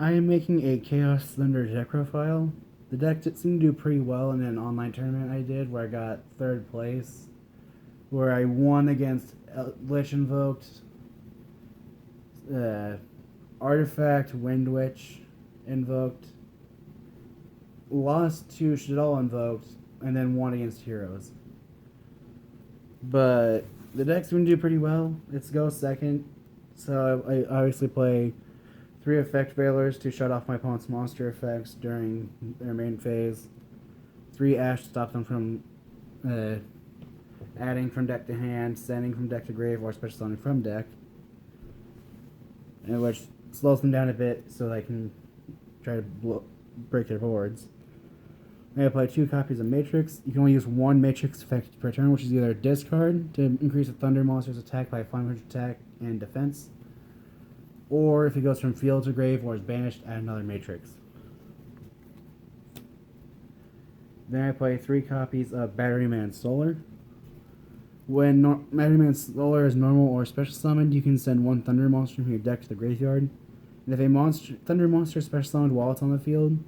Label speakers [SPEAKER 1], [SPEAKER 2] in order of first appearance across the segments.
[SPEAKER 1] I am making a Chaos Thunder deck profile. The deck seemed to do pretty well in an online tournament I did where I got third place, where I won against Lich Invoked, uh, Artifact, Wind Witch Invoked, lost to Shaddoll Invoked, and then won against Heroes. But the deck's going to do pretty well. It's go second, so I obviously play 3 effect veilers to shut off my opponent's monster effects during their main phase. 3 Ash to stop them from adding from deck to hand, sending from deck to grave, or special summoning from deck. And which slows them down a bit so they can try to break their boards. I'm going to play 2 copies of Matrix. You can only use 1 Matrix effect per turn, which is either discard to increase a Thunder monster's attack by 500 attack and defense, or if it goes from field to grave or is banished, add another Matrix. Then I play 3 copies of Batteryman Solar. When Batteryman Solar is normal or special summoned, you can send 1 Thunder monster from your deck to the graveyard. And if a Thunder monster is special summoned while it's on the field,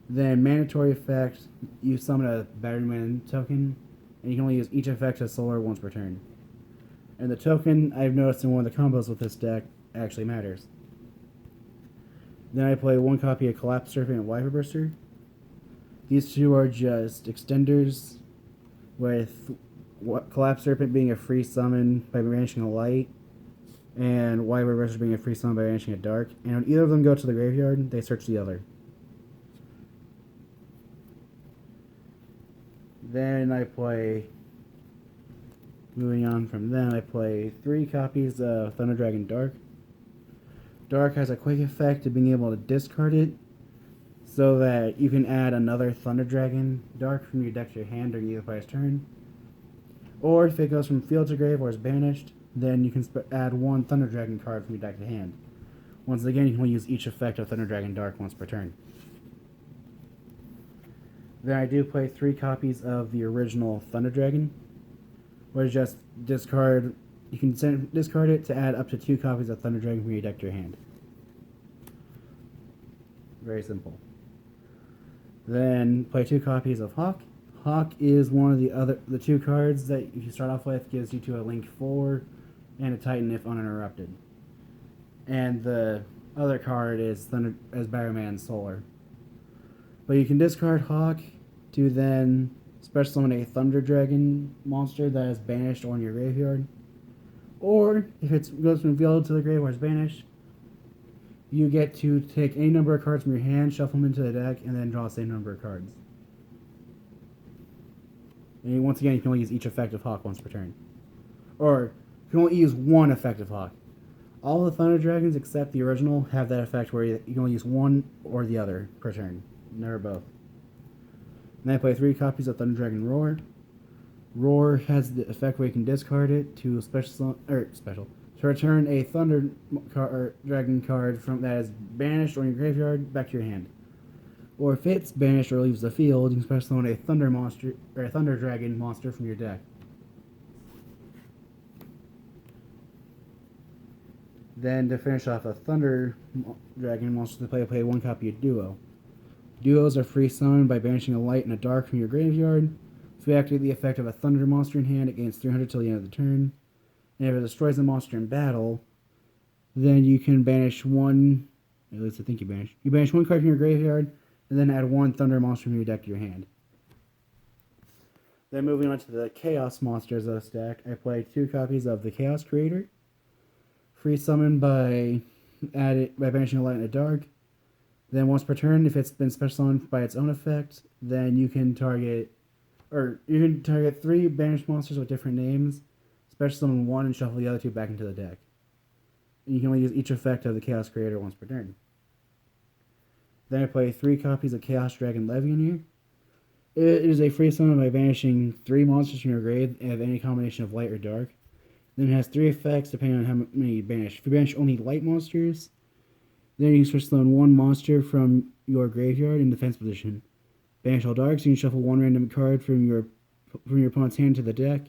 [SPEAKER 1] then mandatory effect, you summon a Batteryman token, and you can only use each effect as Solar once per turn. And the token, I've noticed in one of the combos with this deck, actually matters. Then I play 1 copy of Collapse Serpent and Wyver Burster. These 2 are just extenders, with Collapse Serpent being a free summon by banishing a light, and Wyver Burster being a free summon by banishing a dark. And when either of them go to the graveyard, they search the other. Then I play, moving on from them, I play 3 copies of Thunder Dragon Dark. Dark has a quick effect of being able to discard it, so that you can add another Thunder Dragon Dark from your deck to your hand during either player's turn. Or if it goes from field to grave or is banished, then you can add 1 Thunder Dragon card from your deck to hand. Once again, you can only use each effect of Thunder Dragon Dark once per turn. Then I do play 3 copies of the original Thunder Dragon, where you just discard. You can discard it to add up to 2 copies of Thunder Dragon from your deck to your hand. Very simple. Then play 2 copies of Hawk. Hawk is one of the 2 cards that if you start off with gives you to a Link 4 and a Titan if uninterrupted. And the other card is Batteryman Solar. But you can discard Hawk to then special summon a Thunder Dragon monster that is banished or in your graveyard. Or if it goes from field to the grave or is banished, you get to take any number of cards from your hand, shuffle them into the deck, and then draw the same number of cards. And once again, you can only use each effective Hawk once per turn. Or you can only use 1 effective Hawk. All the Thunder Dragons except the original have that effect where you can only use 1 or the other per turn. Never both. And I play 3 copies of Thunder Dragon Roar. Roar has the effect where you can discard it to to return a Thunder Dragon card from that is banished or in your graveyard back to your hand. Or if it's banished or leaves the field, you can special summon a Thunder monster or a Thunder Dragon monster from your deck. Then to finish off a Thunder Dragon monster to play 1 copy of Duo. Duos are free summoned by banishing a light and a dark from your graveyard. If you activate the effect of a Thunder monster in hand, it gains 300 till the end of the turn. And if it destroys a monster in battle, then you can banish 1. At least I think you banish. You banish 1 card from your graveyard, and then add 1 Thunder monster from your deck to your hand. Then moving on to the Chaos monsters of the stack, I play 2 copies of the Chaos Creator. Free summoned by banishing a light and a dark. Then once per turn, if it's been special summoned by its own effect, then you can target 3 banished monsters with different names, special summon 1 and shuffle the other 2 back into the deck. And you can only use each effect of the Chaos Creator once per turn. Then I play 3 copies of Chaos Dragon Levianeer. It is a free summon by banishing 3 monsters from your grave of any combination of light or dark. Then it has 3 effects depending on how many you banish. If you banish only light monsters, then you can switch summon 1 monster from your graveyard in defense position. Banish all darks, you can shuffle 1 random card from your opponent's hand to the deck.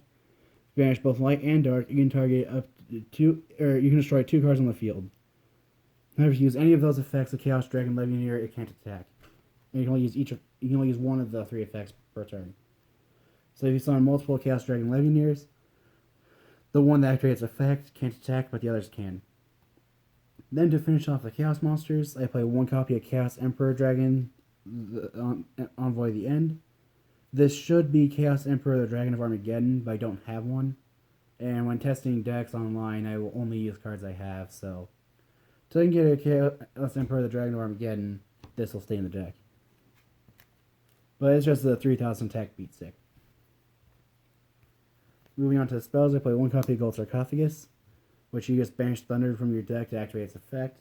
[SPEAKER 1] Banish both light and dark, you can target up to 2, or you can destroy 2 cards on the field. Whenever you use any of those effects, the Chaos Dragon Legionnaire, it can't attack. And you can only use you can only use one of the 3 effects per turn. So if you summon multiple Chaos Dragon Legionnaires, the one that activates effect can't attack, but the others can. Then to finish off the Chaos monsters, I play 1 copy of Chaos Emperor Dragon, Envoy the End. This should be Chaos Emperor the Dragon of Armageddon, but I don't have one. And when testing decks online, I will only use cards I have, so until I can get a Chaos Emperor the Dragon of Armageddon, this will stay in the deck. But it's just a 3000 attack beat stick. Moving on to the spells, I play 1 copy of Gold Sarcophagus, which you just banish Thunder from your deck to activate its effect.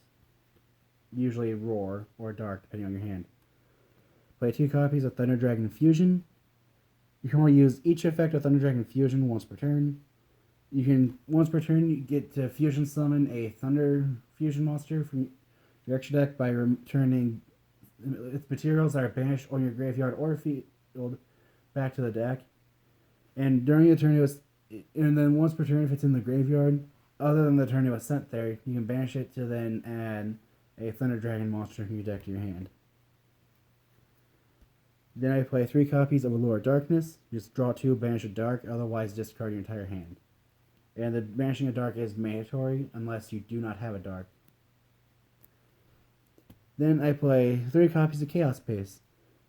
[SPEAKER 1] Usually Roar or Dark, depending on your hand. Play 2 copies of Thunder Dragon Fusion. You can only use each effect of Thunder Dragon Fusion once per turn. You can, once per turn, you get to fusion summon a Thunder Fusion monster from your extra deck by returning its materials that are banished on your graveyard or field back to the deck. And during the turn and then once per turn if it's in the graveyard, other than the turn it was sent there, you can banish it to then add a Thunder Dragon monster from your deck to your hand. Then I play 3 copies of Allure of Darkness. Just draw 2, banish a dark, otherwise discard your entire hand. And the banishing a dark is mandatory unless you do not have a dark. Then I play 3 copies of Chaos Pace,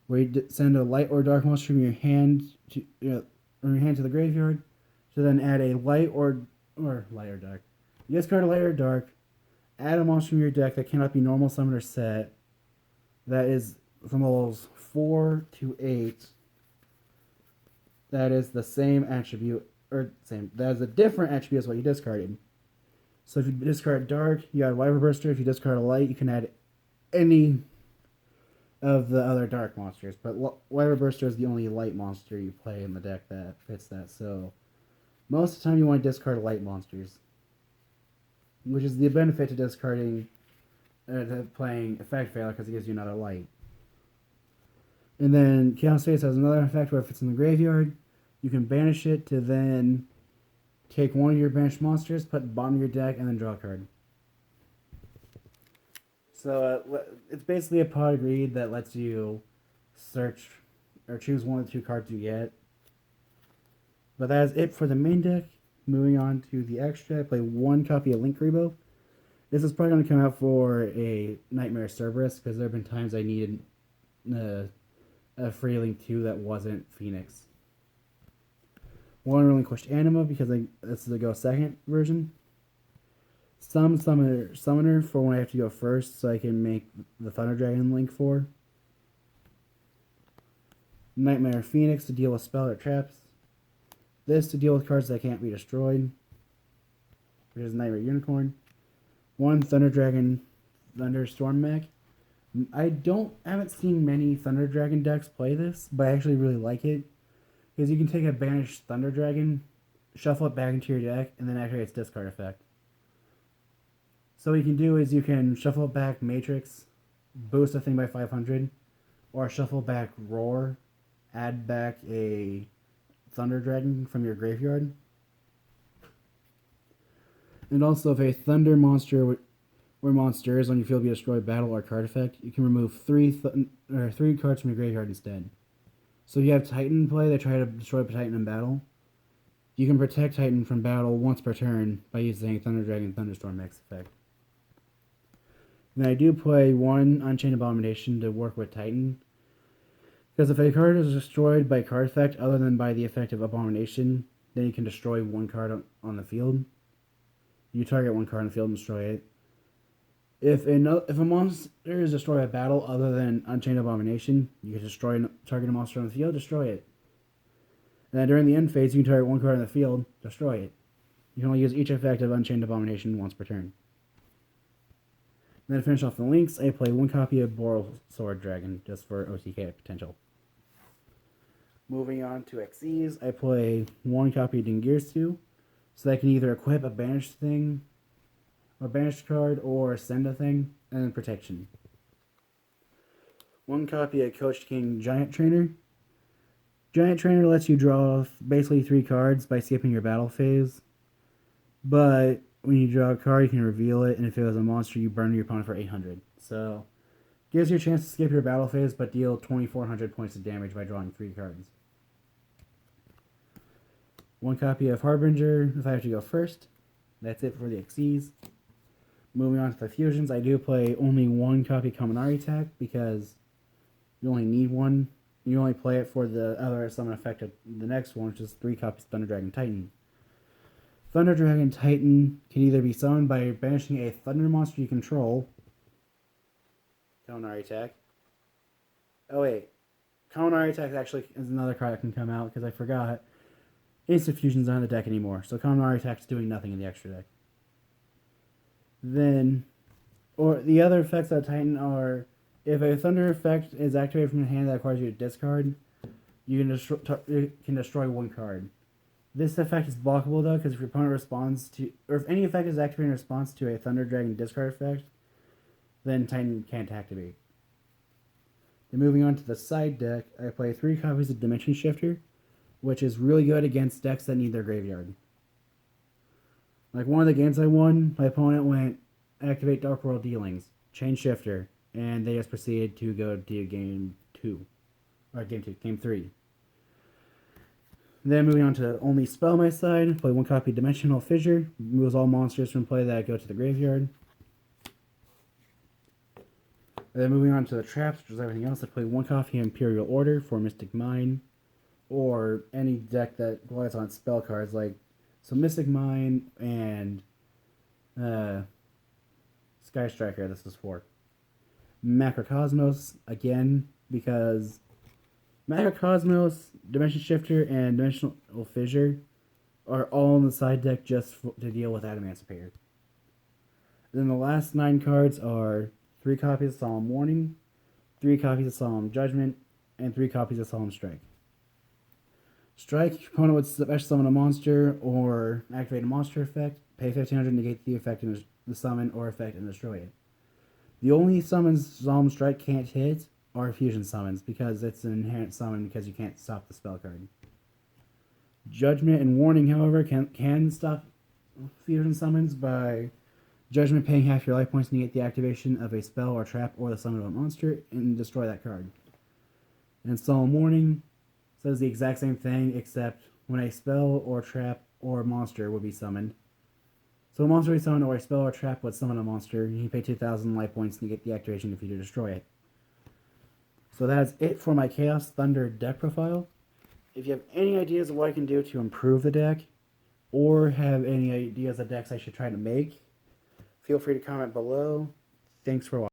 [SPEAKER 1] where you send a light or dark monster from your hand to the graveyard, to then add a light or dark. You discard a light or dark, add a monster from your deck that cannot be normal summon or set. That is from levels 4 to 8. That is the same attribute, that is a different attribute as what you discarded. So if you discard dark, you add Wyvern Burster. If you discard a light, you can add any of the other dark monsters. But Wyvern Burster is the only light monster you play in the deck that fits that. So most of the time you want to discard light monsters, which is the benefit to discarding, to playing Effect Failure, because it gives you another light. And then Chaos Face has another effect where if it's in the graveyard, you can banish it to then take one of your banished monsters, put it bottom of your deck, and then draw a card. So it's basically a pot of greed that lets you search or choose one of the 2 cards you get. But that is it for the main deck. Moving on to the extra, I play 1 copy of Linkuriboh. This is probably going to come out for a Nightmare Cerberus, because there have been times I needed a free Link 2 that wasn't Phoenix. 1 Relinquished Anima, because this is the go second version. Some Summoner for when I have to go first, so I can make the Thunder Dragon Link 4. Nightmare Phoenix to deal with spell or traps. This to deal with cards that can't be destroyed, which is Nightmare Unicorn. 1 Thunder Dragon Thunderstorm Mech. I haven't seen many Thunder Dragon decks play this, but I actually really like it, because you can take a banished Thunder Dragon, shuffle it back into your deck, and then activate its discard effect. So what you can do is you can shuffle back Matrix, boost a thing by 500, or shuffle back Roar, add back a Thunder Dragon from your graveyard. And also if a Thunder monster or monsters on your field be destroyed battle or card effect, you can remove 3 cards from your graveyard instead. So if you have Titan play that try to destroy Titan in battle, you can protect Titan from battle once per turn by using Thunder Dragon Thunderstorm Mix effect. And I do play 1 Unchained Abomination to work with Titan, because if a card is destroyed by card effect other than by the effect of Abomination, then you can destroy 1 card on the field. You target 1 card on the field and destroy it. If a monster is destroyed by battle other than Unchained Abomination, you can target a monster on the field, destroy it. And then during the end phase, you can target 1 card on the field, destroy it. You can only use each effect of Unchained Abomination once per turn. And then to finish off the links, I play 1 copy of Borrelsword Dragon, just for OTK potential. Moving on to XEs, I play 1 copy of Dingirsu, so that I can either equip a banished thing, or banished card, or send a thing, and then protection. 1 copy of Coach King Giant Trainer. Giant Trainer lets you draw basically 3 cards by skipping your battle phase, but when you draw a card, you can reveal it, and if it was a monster, you burn your opponent for 800. So, gives you a chance to skip your battle phase, but deal 2,400 points of damage by drawing 3 cards. 1 copy of Harbinger, if I have to go first. That's it for the Xyz. Moving on to the fusions, I do play only 1 copy Kaminari Attack because you only need 1. You only play it for the other summon effect of the next one, which is 3 copies Thunder Dragon Titan. Thunder Dragon Titan can either be summoned by banishing a Thunder monster you control. Kaminari Attack. Oh wait, Kaminari Attack actually is another card that can come out because I forgot. Instant Fusion's not in the deck anymore, so Kaminari Attack is doing nothing in the extra deck. Then, or the other effects of Titan are, if a Thunder effect is activated from the hand that requires you to discard, you can destroy 1 card. This effect is blockable though, because if your opponent responds to, or if any effect is activated in response to a Thunder Dragon discard effect, then Titan can't activate. Then moving on to the side deck, I play 3 copies of Dimension Shifter, which is really good against decks that need their graveyard. Like one of the games I won, my opponent went activate Dark World Dealings, Chain Shifter, and they just proceeded to go to game 2. Or game 3. Then moving on to only spell on my side, play 1 copy Dimensional Fissure, removes all monsters from play that go to the graveyard. And then moving on to the traps, which is everything else, I play 1 copy Imperial Order for Mystic Mine, or any deck that relies on spell cards, like Mystic Mine and Sky Striker, this is for. Macrocosmos, again, because Macrocosmos, Dimension Shifter, and Dimensional Fissure are all in the side deck just to deal with Adamancipator. Then the last 9 cards are 3 copies of Solemn Warning, 3 copies of Solemn Judgment, and 3 copies of Solemn Strike. Strike, your opponent would special summon a monster or activate a monster effect, pay 1,500 to negate the effect in the summon or effect and destroy it. The only summons Solemn Strike can't hit are fusion summons because it's an inherent summon because you can't stop the spell card. Judgment and Warning, however, can stop fusion summons by Judgment paying half your life points to negate the activation of a spell or trap or the summon of a monster and destroy that card. And Solemn Warning says the exact same thing except when a spell or trap or monster would be summoned. So a monster would be summoned or a spell or trap would summon a monster. You can pay 2,000 life points to get the activation if you destroy it. So that's it for my Chaos Thunder deck profile. If you have any ideas of what I can do to improve the deck, or have any ideas of decks I should try to make, feel free to comment below. Thanks for watching.